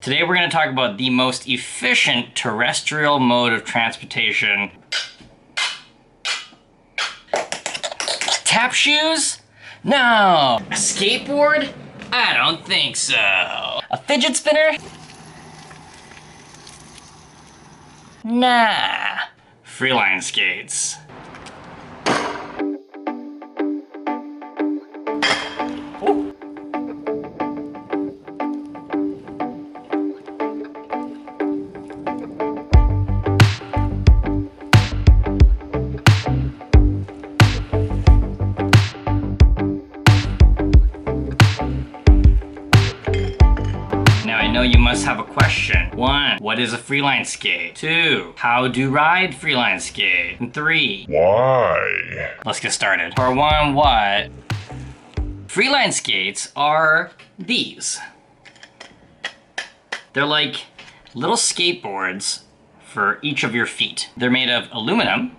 Today we're going to talk about the most efficient terrestrial mode of transportation. Tap shoes? No. A skateboard? I don't think so. A fidget spinner? Nah. FreeLine Skates. I know you must have a question. 1, what is a FreeLine skate? 2, how to ride FreeLine skate? And 3, why? Let's get started. For 1, what? FreeLine skates are these. They're like little skateboards for each of your feet. They're made of aluminum,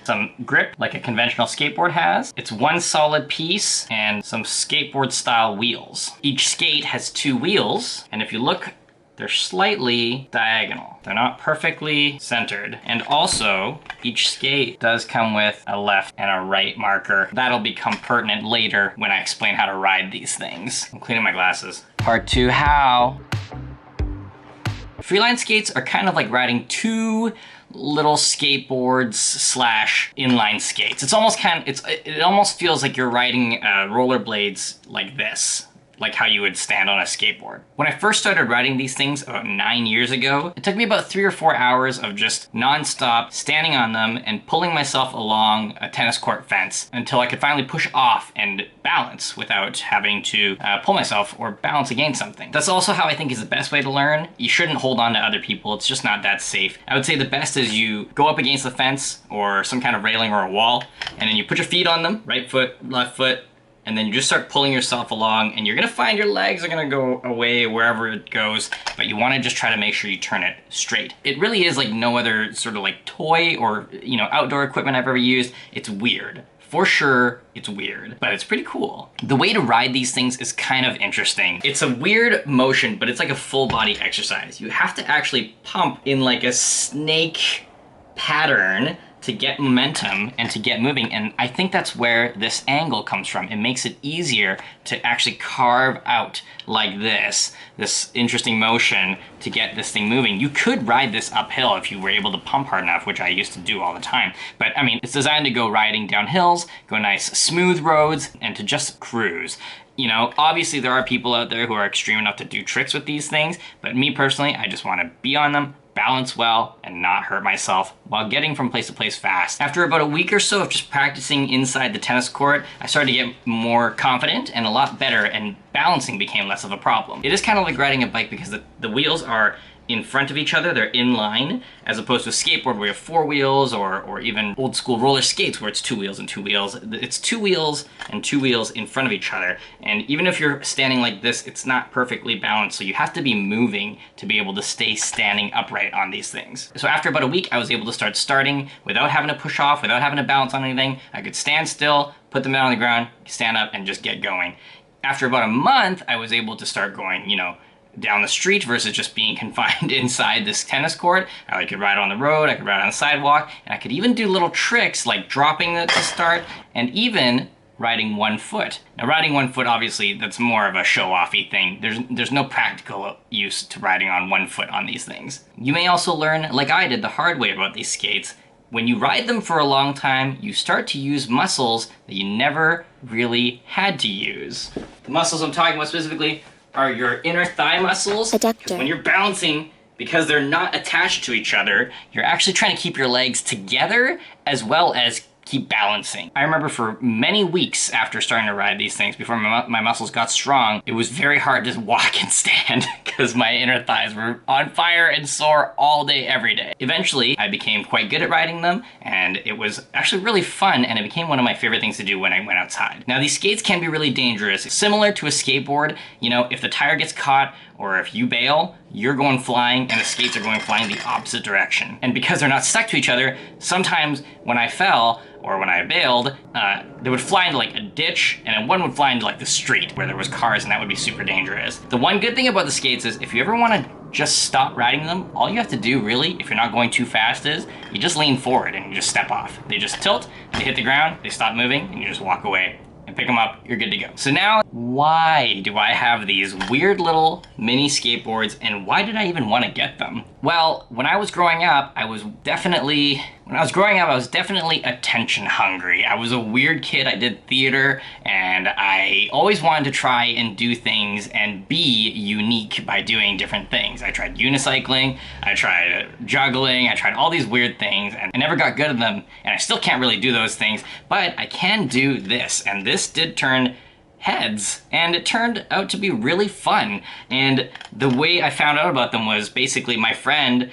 some grip like a conventional skateboard has. It's one solid piece and some skateboard style wheels. Each skate has 2 wheels, and if you look, they're slightly diagonal. They're not perfectly centered. And also, each skate does come with a left and a right marker. That'll become pertinent later when I explain how to ride these things. I'm cleaning my glasses. Part 2, how? FreeLine skates are kind of like riding 2 little skateboards slash inline skates. It's almost it almost feels like you're riding rollerblades like this, like how you would stand on a skateboard. When I first started riding these things about 9 years ago, it took me about 3 or 4 hours of just non-stop standing on them and pulling myself along a tennis court fence until I could finally push off and balance without having to pull myself or balance against something. That's also how I think is the best way to learn. You shouldn't hold on to other people. It's just not that safe. I would say the best is you go up against the fence or some kind of railing or a wall, and then you put your feet on them, right foot, left foot, and then you just start pulling yourself along, and you're gonna find your legs are gonna go away wherever it goes, but you wanna just try to make sure you turn it straight. It really is like no other sort of like toy or, you know, outdoor equipment I've ever used. It's weird. For sure, it's weird, but it's pretty cool. The way to ride these things is kind of interesting. It's a weird motion, but it's like a full body exercise. You have to actually pump in like a snake pattern to get momentum and to get moving, and I think that's where this angle comes from. It makes it easier to actually carve out like this interesting motion to get this thing moving. You could ride this uphill if you were able to pump hard enough, which I used to do all the time. But I mean, it's designed to go riding down hills, go nice smooth roads, and to just cruise. You know, obviously there are people out there who are extreme enough to do tricks with these things, but me personally, I just want to be on them, balance well, and not hurt myself while getting from place to place fast. After about a week or so of just practicing inside the tennis court, I started to get more confident and a lot better, and balancing became less of a problem. It is kind of like riding a bike because the wheels are in front of each other, they're in line, as opposed to a skateboard where you have 4 wheels, or even old school roller skates where it's 2 wheels and 2 wheels. It's 2 wheels and 2 wheels in front of each other. And even if you're standing like this, it's not perfectly balanced, so you have to be moving to be able to stay standing upright on these things. So after about a week, I was able to start starting without having to push off, without having to balance on anything. I could stand still, put them down on the ground, stand up, and just get going. After about a month, I was able to start going, you know, down the street versus just being confined inside this tennis court. I could ride on the road, I could ride on the sidewalk, and I could even do little tricks like dropping it to start, and even riding 1 foot. Now riding 1 foot, obviously, that's more of a show-offy thing. There's no practical use to riding on 1 foot on these things. You may also learn, like I did the hard way about these skates, when you ride them for a long time, you start to use muscles that you never really had to use. The muscles I'm talking about specifically are your inner thigh muscles. Adductor. When you're balancing, because they're not attached to each other, you're actually trying to keep your legs together as well as keep balancing. I remember for many weeks after starting to ride these things, before my muscles got strong, it was very hard to walk and stand because my inner thighs were on fire and sore all day, every day. Eventually, I became quite good at riding them, and it was actually really fun, and it became one of my favorite things to do when I went outside. Now, these skates can be really dangerous. Similar to a skateboard, you know, if the tire gets caught or if you bail, you're going flying and the skates are going flying the opposite direction. And because they're not stuck to each other, sometimes when I fell or when I bailed, they would fly into like a ditch, and then one would fly into like the street where there was cars, and that would be super dangerous. The one good thing about the skates is if you ever want to just stop riding them, all you have to do really, if you're not going too fast, is you just lean forward and you just step off. They just tilt, they hit the ground, they stop moving, and you just walk away and pick them up, you're good to go. So now, why do I have these weird little mini skateboards, and why did I even want to get them? Well, when I was growing up, I was definitely attention hungry. I was a weird kid. I did theater, and I always wanted to try and do things and be unique by doing different things. I tried unicycling, I tried juggling, I tried all these weird things, and I never got good at them, and I still can't really do those things, but I can do this, and this did turn heads, and it turned out to be really fun. And the way I found out about them was basically my friend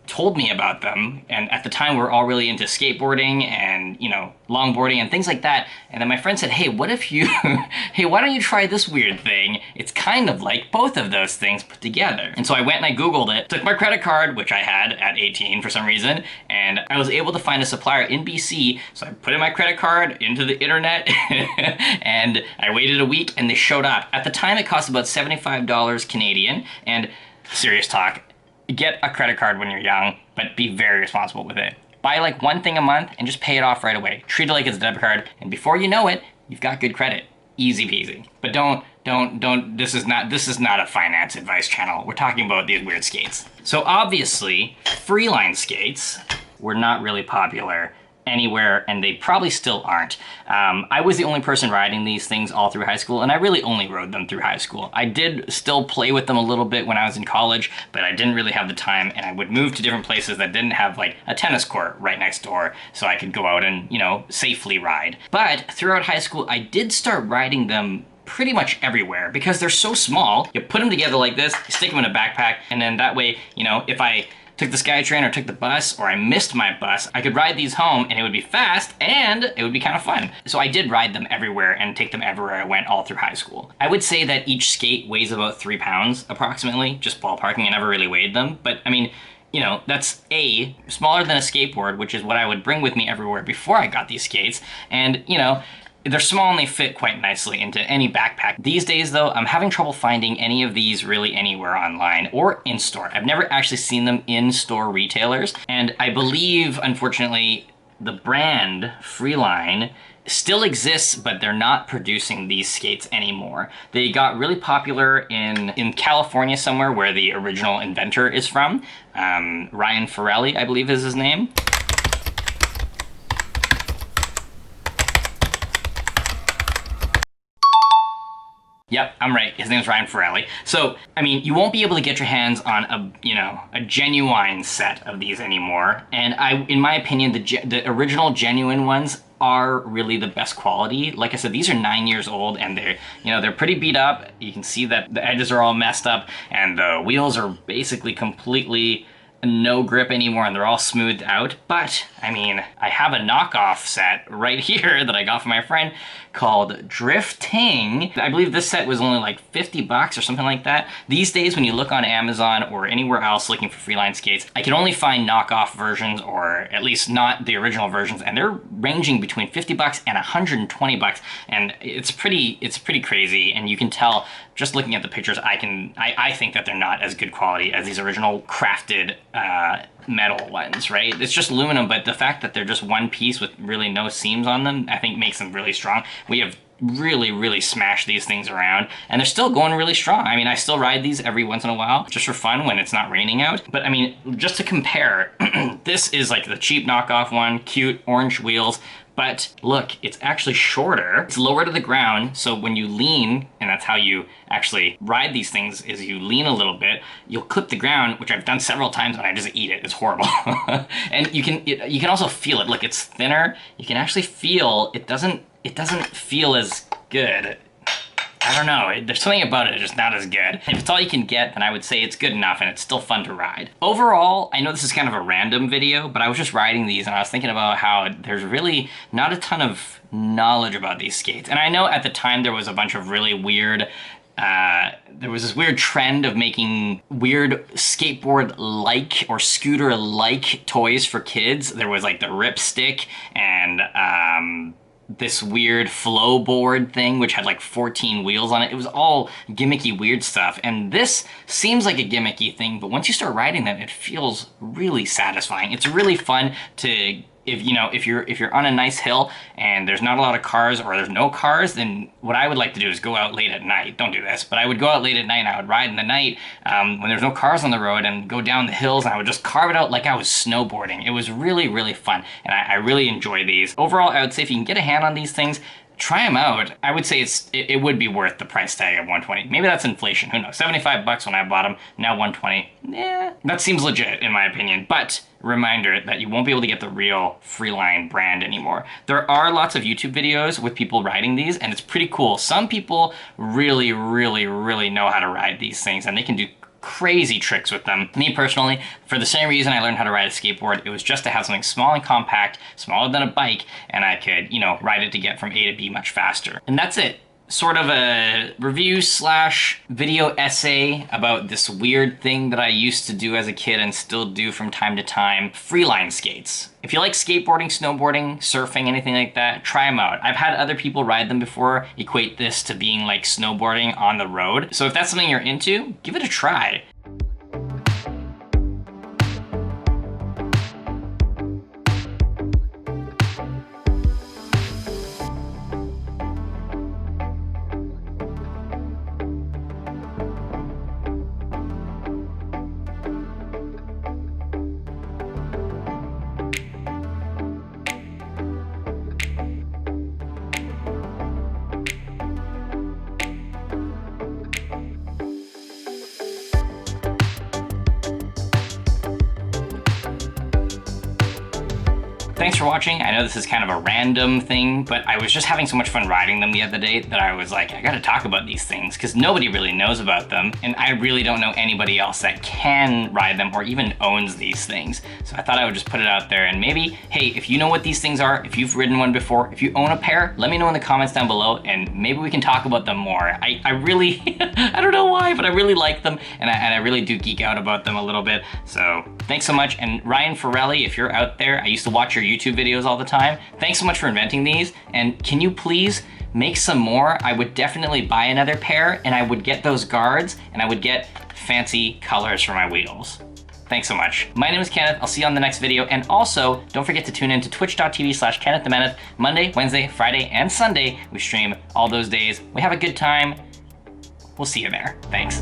told me about them, and at the time we were all really into skateboarding and, you know, longboarding and things like that. And then my friend said, hey, what if you, hey, why don't you try this weird thing? It's kind of like both of those things put together. And so I went and I Googled it, took my credit card, which I had at 18 for some reason, and I was able to find a supplier in BC. So I put in my credit card into the internet and I waited a week and they showed up. At the time it cost about $75 Canadian, and serious talk, get a credit card when you're young, but be very responsible with it. Buy like one thing a month and just pay it off right away. Treat it like it's a debit card, and before you know it, you've got good credit. Easy peasy. But don't, this is not a finance advice channel. We're talking about these weird skates. So obviously, FreeLine Skates were not really popular anywhere, and they probably still aren't. I was the only person riding these things all through high school, and I really only rode them through high school. I did still play with them a little bit when I was in college, but I didn't really have the time, and I would move to different places that didn't have like a tennis court right next door, so I could go out and, you know, safely ride. But throughout high school, I did start riding them pretty much everywhere because they're so small. You put them together like this, you stick them in a backpack, and then that way, you know, if I took the SkyTrain or took the bus, or I missed my bus, I could ride these home and it would be fast and it would be kind of fun. So I did ride them everywhere and take them everywhere I went all through high school. I would say that each skate weighs about 3 pounds approximately, just ballparking. I never really weighed them, but I mean, you know, that's smaller than a skateboard, which is what I would bring with me everywhere before I got these skates. And, you know, they're small and they fit quite nicely into any backpack. These days though, I'm having trouble finding any of these really anywhere online or in store. I've never actually seen them in store retailers. And I believe, unfortunately, the brand FreeLine still exists, but they're not producing these skates anymore. They got really popular in California somewhere, where the original inventor is from. Ryan Ferrelli, I believe is his name. Yep, I'm right. His name's Ryan Ferrelli. So, I mean, you won't be able to get your hands on a genuine set of these anymore. And in my opinion, the original genuine ones are really the best quality. Like I said, these are 9 years old, and they're pretty beat up. You can see that the edges are all messed up, and the wheels are basically completely no grip anymore, and they're all smoothed out. But I mean, I have a knockoff set right here that I got from my friend called Drifting. I believe this set was only like 50 bucks or something like that. These days, when you look on Amazon or anywhere else looking for FreeLine Skates, I can only find knockoff versions, or at least not the original versions, and they're ranging between 50 bucks and 120 bucks, and it's pretty crazy. And you can tell just looking at the pictures, I think that they're not as good quality as these original crafted metal ones, right? It's just aluminum, but the fact that they're just one piece with really no seams on them, I think makes them really strong. We have really smashed these things around, and they're still going really strong. I mean, I still ride these every once in a while just for fun when it's not raining out. But I mean, just to compare, this is like the cheap knockoff one, cute orange wheels. But look, it's actually shorter. It's lower to the ground, so when you lean, and that's how you actually ride these things, is you lean a little bit, you'll clip the ground, which I've done several times when I just eat it. It's horrible. And you can also feel it. Look, it's thinner. You can actually feel it doesn't feel as good. I don't know, there's something about it just not as good. If it's all you can get, then I would say it's good enough and it's still fun to ride. Overall, I know this is kind of a random video, but I was just riding these and I was thinking about how there's really not a ton of knowledge about these skates. And I know at the time there was a bunch of really weird there was this weird trend of making weird skateboard-like or scooter-like toys for kids. There was like the Ripstick and this weird flow board thing, which had like 14 wheels on it. It was all gimmicky, weird stuff. And this seems like a gimmicky thing, but once you start riding them, it feels really satisfying. It's really fun to, if you're on a nice hill and there's not a lot of cars or there's no cars, then what I would like to do is go out late at night. Don't do this, but I would go out late at night and I would ride in the night when there's no cars on the road and go down the hills, and I would just carve it out like I was snowboarding. It was really, really fun, and I really enjoy these. Overall, I would say if you can get a hand on these things, try them out. I would say it would be worth the price tag of $120. Maybe that's inflation, who knows? 75 bucks when I bought them, now 120. Yeah, that seems legit in my opinion. But reminder that you won't be able to get the real FreeLine brand anymore. There are lots of YouTube videos with people riding these, and it's pretty cool. Some people really, really, really know how to ride these things, and they can do crazy tricks with them. Me personally, for the same reason I learned how to ride a skateboard, it was just to have something small and compact, smaller than a bike, and I could, ride it to get from A to B much faster. And that's it. Sort of a review slash video essay about this weird thing that I used to do as a kid and still do from time to time, FreeLine Skates. If you like skateboarding, snowboarding, surfing, anything like that, try them out. I've had other people ride them before, equate this to being like snowboarding on the road. So if that's something you're into, give it a try. Thanks for watching. I know this is kind of a random thing, but I was just having so much fun riding them the other day that I was like, I gotta talk about these things because nobody really knows about them, and I really don't know anybody else that can ride them or even owns these things. So I thought I would just put it out there, and maybe, hey, if you know what these things are, if you've ridden one before, if you own a pair, let me know in the comments down below, and maybe we can talk about them more. I really, I don't know why, but I really like them, and I really do geek out about them a little bit. So thanks so much. And Ryan Farrelly, if you're out there, I used to watch your YouTube videos all the time. Thanks so much for inventing these, and can you please make some more? I would definitely buy another pair, and I would get those guards, and I would get fancy colors for my wheels. Thanks so much. My name is Kenneth. I'll see you on the next video, and also don't forget to tune in to twitch.tv/kennethdamenath. Monday, Wednesday, Friday, and Sunday. We stream all those days. We have a good time. We'll see you there. Thanks.